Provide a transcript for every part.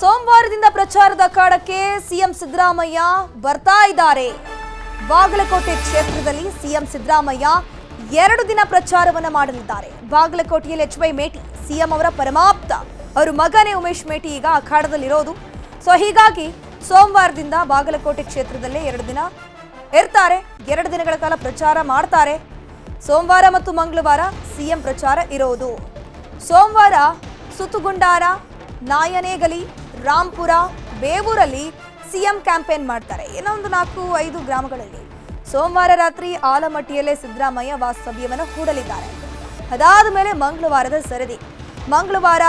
ಸೋಮವಾರದಿಂದ ಪ್ರಚಾರದ ಅಖಾಡಕ್ಕೆ ಸಿಎಂ ಸಿದ್ದರಾಮಯ್ಯ ಬರ್ತಾ ಇದ್ದಾರೆ. ಬಾಗಲಕೋಟೆ ಕ್ಷೇತ್ರದಲ್ಲಿ ಸಿಎಂ ಸಿದ್ದರಾಮಯ್ಯ 2 ದಿನ ಪ್ರಚಾರವನ್ನ ಮಾಡಲಿದ್ದಾರೆ. ಬಾಗಲಕೋಟೆಯಲ್ಲಿ ಎಚ್.ವೈ. ಮೇಟಿ ಸಿಎಂ ಅವರ ಪರಮಾಪ್ತ, ಅವರ ಮಗನೇ ಉಮೇಶ್ ಮೇಟಿ ಈಗ ಅಖಾಡದಲ್ಲಿರೋದು. ಸೊ ಹೀಗಾಗಿ ಸೋಮವಾರದಿಂದ ಬಾಗಲಕೋಟೆ ಕ್ಷೇತ್ರದಲ್ಲೇ 2 ದಿನ ಇರ್ತಾರೆ. 2 ದಿನಗಳ ಕಾಲ ಪ್ರಚಾರ ಮಾಡ್ತಾರೆ. ಸೋಮವಾರ ಮತ್ತು ಮಂಗಳವಾರ ಸಿಎಂ ಪ್ರಚಾರ ಇರೋದು. ಸೋಮವಾರ ಸುತ್ತುಗುಂಡಾರ, ನಾಯನೇಗಲಿ, ರಾಂಪುರ, ಬೇವೂರಲ್ಲಿ ಸಿಎಂ ಕ್ಯಾಂಪೇನ್ ಮಾಡ್ತಾರೆ. ಏನೋ ಒಂದು 4-5 ಗ್ರಾಮಗಳಲ್ಲಿ. ಸೋಮವಾರ ರಾತ್ರಿ ಆಲಮಟ್ಟಿಯಲ್ಲೇ ಸಿದ್ದರಾಮಯ್ಯ ವಾಸ್ತವ್ಯವನ್ನು ಹೂಡಲಿದ್ದಾರೆ. ಅದಾದ ಮೇಲೆ ಮಂಗಳವಾರದ ಸರದಿ. ಮಂಗಳವಾರ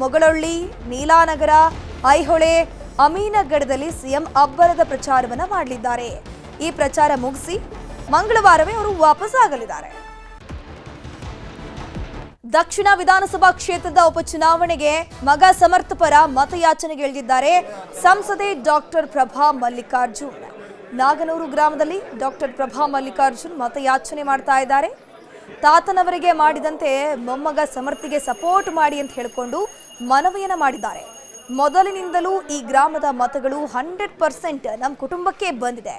ಮೊಗಳೊಳ್ಳಿ, ನೀಲಾನಗರ, ಐಹೊಳೆ, ಅಮೀನಗಢದಲ್ಲಿ ಸಿಎಂ ಅಬ್ಬರದ ಪ್ರಚಾರವನ್ನು ಮಾಡಲಿದ್ದಾರೆ. ಈ ಪ್ರಚಾರ ಮುಗಿಸಿ ಮಂಗಳವಾರವೇ ಅವರು ವಾಪಸ್ ಆಗಲಿದ್ದಾರೆ. ದಕ್ಷಿಣ ವಿಧಾನಸಭಾ ಕ್ಷೇತ್ರದ ಉಪಚುನಾವಣೆಗೆ ಮಗ ಸಮರ್ಥ ಪರ ಮತಯಾಚನೆಗೆ ಇಳಿದಿದ್ದಾರೆ ಸಂಸದೆ ಡಾಕ್ಟರ್ ಪ್ರಭಾ ಮಲ್ಲಿಕಾರ್ಜುನ್. ನಾಗನೂರು ಗ್ರಾಮದಲ್ಲಿ ಡಾಕ್ಟರ್ ಪ್ರಭಾ ಮಲ್ಲಿಕಾರ್ಜುನ್ ಮತಯಾಚನೆ ಮಾಡ್ತಾ ಇದ್ದಾರೆ. ತಾತನವರಿಗೆ ಮಾಡಿದಂತೆ ಮೊಮ್ಮಗ ಸಮರ್ಥಿಗೆ ಸಪೋರ್ಟ್ ಮಾಡಿ ಅಂತ ಹೇಳಿಕೊಂಡು ಮನವಿಯನ್ನ ಮಾಡಿದ್ದಾರೆ. ಮೊದಲಿನಿಂದಲೂ ಈ ಗ್ರಾಮದ ಮತಗಳು 100% ನಮ್ಮ ಕುಟುಂಬಕ್ಕೆ ಬಂದಿದೆ.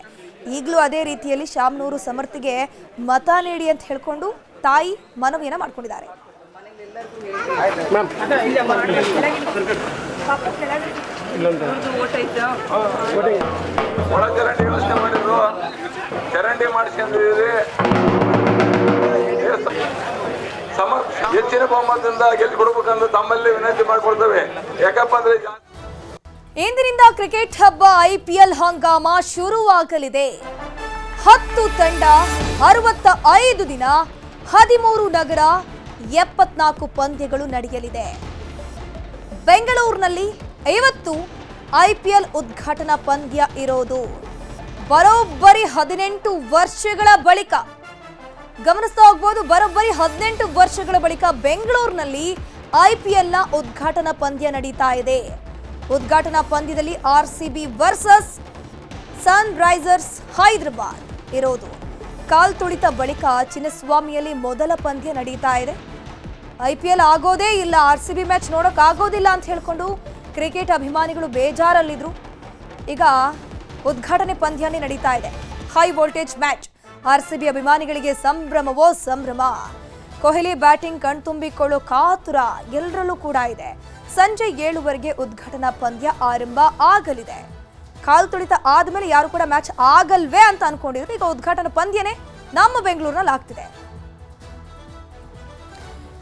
ಈಗಲೂ ಅದೇ ರೀತಿಯಲ್ಲಿ ಶಾಮನೂರು ಸಮರ್ಥಿಗೆ ಮತ ನೀಡಿ ಅಂತ ಹೇಳಿಕೊಂಡು ತಾಯಿ ಮನವಿಯನ್ನ ಮಾಡ್ಕೊಂಡಿದ್ದಾರೆ. ಒಳಚರಂಡಿ ವ್ಯವಸ್ಥೆ ಮಾಡಿದ್ರು, ಚರಂಡಿ ಮಾಡಿಸ್ಕೊಂಡಿದ್ದೀರಿ. ಹೆಚ್ಚಿನ ಬಹುಮತದಿಂದ ಗೆದ್ದು ಕೊಡಬೇಕಂತ ತಮ್ಮಲ್ಲಿ ವಿನಂತಿ ಮಾಡಿಕೊಳ್ತೇವೆ. ಯಾಕಪ್ಪ ಅಂದ್ರೆ ಇಂದಿನಿಂದ ಕ್ರಿಕೆಟ್ ಹಬ್ಬ ಐಪಿಎಲ್ ಹಂಗಾಮ ಶುರುವಾಗಲಿದೆ. 10 ತಂಡ, 65 ದಿನ, 13 ನಗರ, 74 ಪಂದ್ಯಗಳು ನಡೆಯಲಿದೆ. ಬೆಂಗಳೂರಿನಲ್ಲಿ 50 ಐಪಿಎಲ್ ಉದ್ಘಾಟನಾ ಪಂದ್ಯ ಇರೋದು. ಬರೋಬ್ಬರಿ 18 ವರ್ಷಗಳ ಬಳಿಕ, ಗಮನಿಸ್ತಾ ಹೋಗ್ಬೋದು, ಬರೋಬ್ಬರಿ 18 ವರ್ಷಗಳ ಬಳಿಕ ಬೆಂಗಳೂರಿನಲ್ಲಿ ಐಪಿಎಲ್ನ ಉದ್ಘಾಟನಾ ಪಂದ್ಯ ನಡೀತಾ ಇದೆ. ಉದ್ಘಾಟನಾ ಪಂದ್ಯದಲ್ಲಿ ಆರ್ಸಿಬಿ ವರ್ಸಸ್ ಸನ್ ರೈಸರ್ಸ್ ಹೈದರಾಬಾದ್ ಇರೋದು. ಕಾಲ್ ತುಳಿತ ಬಳಿಕ ಚಿನ್ನಸ್ವಾಮಿಯಲ್ಲಿ ಮೊದಲ ಪಂದ್ಯ ನಡೀತಾ ಇದೆ. ಐಪಿಎಲ್ ಆಗೋದೇ ಇಲ್ಲ, ಆರ್ಸಿಬಿ ಮ್ಯಾಚ್ ನೋಡೋಕ್ ಆಗೋದಿಲ್ಲ ಅಂತ ಹೇಳ್ಕೊಂಡು ಕ್ರಿಕೆಟ್ ಅಭಿಮಾನಿಗಳು ಬೇಜಾರಲ್ಲಿದ್ರು. ಈಗ ಉದ್ಘಾಟನೆ ಪಂದ್ಯನೇ ನಡೀತಾ ಇದೆ. High voltage match. ಆರ್ಸಿಬಿ ಅಭಿಮಾನಿಗಳಿಗೆ ಸಂಭ್ರಮವೋ ಸಂಭ್ರಮ. ಕೊಹ್ಲಿ ಬ್ಯಾಟಿಂಗ್ ಕಣ್ತುಂಬಿಕೊಳ್ಳೋ ಕಾತುರ ಎಲ್ಲರಲ್ಲೂ ಕೂಡ ಇದೆ. ಸಂಜೆ 7ವರೆಗೆ ಉದ್ಘಾಟನಾ ಪಂದ್ಯ ಆರಂಭ ಆಗಲಿದೆ. ಕಾಲ್ ತುಳಿತ ಆದ್ಮೇಲೆ ಯಾರು ಕೂಡ ಮ್ಯಾಚ್ ಆಗಲ್ವೇ ಅಂತ ಅನ್ಕೊಂಡಿದ್ರು. ಈಗ ಉದ್ಘಾಟನಾ ಪಂದ್ಯನೇ ನಮ್ಮ ಬೆಂಗಳೂರಿನಲ್ಲಿ ಆಗ್ತಿದೆ.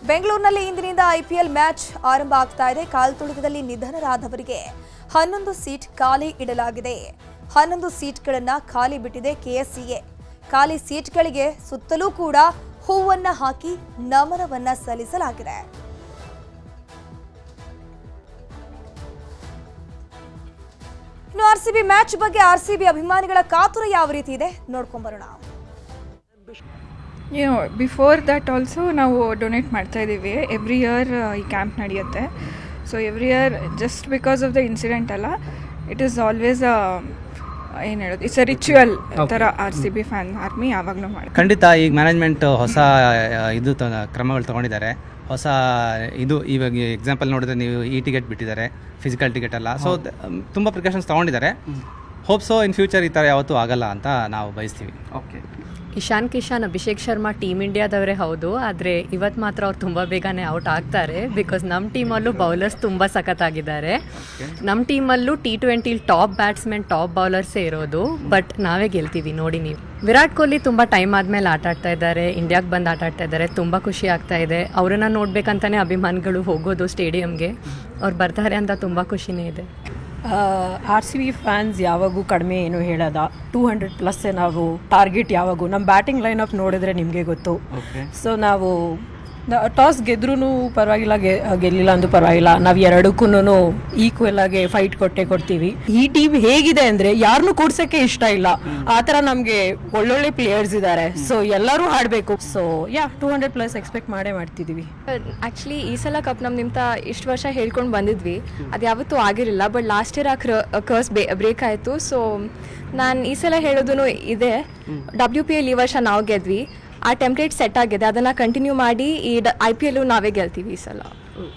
ಬೆಂಗಳೂರಿನಲ್ಲಿ ಇಂದಿನಿಂದ ಐಪಿಎಲ್ ಮ್ಯಾಚ್ ಆರಂಭ ಆಗ್ತಾ ಇದೆ. ಕಾಲ್ ತುಳಿತದಲ್ಲಿ ನಿಧನರಾದವರಿಗೆ 11 ಸೀಟ್ ಖಾಲಿ ಇಡಲಾಗಿದೆ. 11 ಸೀಟ್ಗಳನ್ನ ಖಾಲಿ ಬಿಟ್ಟಿದೆ ಕೆಎಸ್ಸಿಎ. ಖಾಲಿ ಸೀಟ್ಗಳಿಗೆ ಸುತ್ತಲೂ ಕೂಡ ಹೂವನ್ನ ಹಾಕಿ ನಮನವನ್ನ ಸಲ್ಲಿಸಲಾಗಿದೆ. ಇನ್ನು ಆರ್ಸಿಬಿ ಮ್ಯಾಚ್ ಬಗ್ಗೆ ಆರ್ಸಿಬಿ ಅಭಿಮಾನಿಗಳ ಕಾತುರ ಯಾವ ರೀತಿ ಇದೆ ನೋಡ್ಕೊಂಡ್ ಬರೋಣ. ಬಿಫೋರ್ ದಟ್ ಆಲ್ಸೋ ನಾವು ಡೊನೇಟ್ ಮಾಡ್ತಾ ಇದ್ದೀವಿ. ಎವ್ರಿ ಇಯರ್ ಈ ಕ್ಯಾಂಪ್ ನಡೆಯುತ್ತೆ. So every year just because of the incident ಅಲ್ಲ, ಇಟ್ ಈಸ್ ಆಲ್ವೇಸ್ ಏನು ಹೇಳೋದು, ಇಟ್ಸ್ ಅ ರಿಚುವಲ್ ಥರ ಆರ್ಸಿಬಿ ಫ್ಯಾನ್ ಆರ್ಮಿ ಯಾವಾಗಲೂ ಮಾಡಿ. ಖಂಡಿತ ಈಗ ಮ್ಯಾನೇಜ್ಮೆಂಟ್ ಹೊಸ ಇದು ಕ್ರಮಗಳು ತೊಗೊಂಡಿದ್ದಾರೆ. ಹೊಸ ಇದು ಇವಾಗ ಎಕ್ಸಾಂಪಲ್ ನೋಡಿದ್ರೆ ನೀವು ಟಿಕೆಟ್ ಬಿಟ್ಟಿದ್ದಾರೆ, ಫಿಸಿಕಲ್ ಟಿಕೆಟ್ ಅಲ್ಲ. ಸೊ ತುಂಬ ಪ್ರಿಕಾಷನ್ಸ್ ತೊಗೊಂಡಿದ್ದಾರೆ. ಹೋಪ್ ಸೊ ಇನ್ ಫ್ಯೂಚರ್ ಈ ಥರ ಯಾವತ್ತೂ ಆಗಲ್ಲ ಅಂತ ನಾವು ಬಯಸ್ತೀವಿ. ಓಕೆ. ಇಶಾನ್ ಕಿಶನ್, ಅಭಿಷೇಕ್ ಶರ್ಮಾ ಟೀಮ್ ಇಂಡಿಯಾದವರೇ ಹೌದು, ಆದರೆ ಇವತ್ತು ಮಾತ್ರ ಅವ್ರು ತುಂಬ ಬೇಗನೆ ಔಟ್ ಆಗ್ತಾರೆ. ಬಿಕಾಸ್ ನಮ್ಮ ಟೀಮಲ್ಲೂ ಬೌಲರ್ಸ್ ತುಂಬ ಸಖತ್ತಾಗಿದ್ದಾರೆ. ನಮ್ಮ ಟೀಮಲ್ಲೂ T20 ಟಾಪ್ ಬ್ಯಾಟ್ಸ್ಮನ್, ಟಾಪ್ ಬೌಲರ್ಸೇ ಇರೋದು. ಬಟ್ ನಾವೇ ಗೆಲ್ತೀವಿ ನೋಡಿ ನೀವು. ವಿರಾಟ್ ಕೊಹ್ಲಿ ತುಂಬ ಟೈಮ್ ಆದಮೇಲೆ ಆಟ ಆಡ್ತಾ ಇದ್ದಾರೆ, ಇಂಡಿಯಾಗೆ ಬಂದು ಆಟ ಆಡ್ತಾ ಇದ್ದಾರೆ. ತುಂಬ ಖುಷಿ ಆಗ್ತಾ ಇದೆ. ಅವರನ್ನು ನೋಡ್ಬೇಕಂತಾನೆ ಅಭಿಮಾನಿಗಳು ಹೋಗೋದು ಸ್ಟೇಡಿಯಂಗೆ. ಅವ್ರು ಬರ್ತಾರೆ ಅಂತ ತುಂಬ ಖುಷಿನೇ ಇದೆ. RCB ಫ್ಯಾನ್ಸ್ ಯಾವಾಗೂ ಕಡಿಮೆ ಏನು ಹೇಳೋದ, 200+ ನಾವು ಟಾರ್ಗೆಟ್ ಯಾವಾಗೂ. ನಮ್ಮ ಬ್ಯಾಟಿಂಗ್ ಲೈನಪ್ ನೋಡಿದ್ರೆ ನಿಮಗೆ ಗೊತ್ತು. ಸೊ ನಾವು ಟಾಸ್ ಗೆದ್ರೂ ಪರವಾಗಿಲ್ಲ, ಗೆಲ್ಲಿಲ್ಲ ಅಂದ್ರೂ ಪರವಾಗಿಲ್ಲ, ನಾವು ಎರಡಕ್ಕೂ ಈಕ್ವಲ್ ಆಗಿ ಫೈಟ್ ಕೊಡ್ತೀವಿ. ಈ ಟೀಮ್ ಹೇಗಿದೆ ಅಂದರೆ ಯಾರನ್ನೂ ಕೂಡ್ಸೋಕ್ಕೆ ಇಷ್ಟ ಇಲ್ಲ. ಆ ಥರ ನಮಗೆ ಒಳ್ಳೊಳ್ಳೆ ಪ್ಲೇಯರ್ಸ್ ಇದ್ದಾರೆ. ಸೊ ಎಲ್ಲರೂ ಆಡಬೇಕು. ಸೊ 200+ ಎಕ್ಸ್ಪೆಕ್ಟ್ ಮಾಡ್ತಿದ್ದೀವಿ. ಆ್ಯಕ್ಚುಲಿ ಈ ಸಲ ಕಪ್ ನಿಮ್ತ ಇಷ್ಟು ವರ್ಷ ಹೇಳ್ಕೊಂಡು ಬಂದಿದ್ವಿ, ಅದು ಯಾವತ್ತೂ ಆಗಿರಲಿಲ್ಲ. ಬಟ್ ಲಾಸ್ಟ್ ಇಯರ್ ಆ ಕರ್ಸ್ ಬ್ರೇಕ್ ಆಯಿತು. ಸೊ ನಾನು ಈ ಸಲ ಹೇಳೋದು ಇದೆ, WPL ಈ ವರ್ಷ ನಾವು ಗೆದ್ವಿ. ಆ ಟೆಂಪ್ಲೇಟ್ ಸೆಟ್ ಆಗಿದೆ, ಅದನ್ನು ಕಂಟಿನ್ಯೂ ಮಾಡಿ ಈ IPL ನಾವೇ ಗೆಲ್ತೀವಿ ಈ ಸಲ.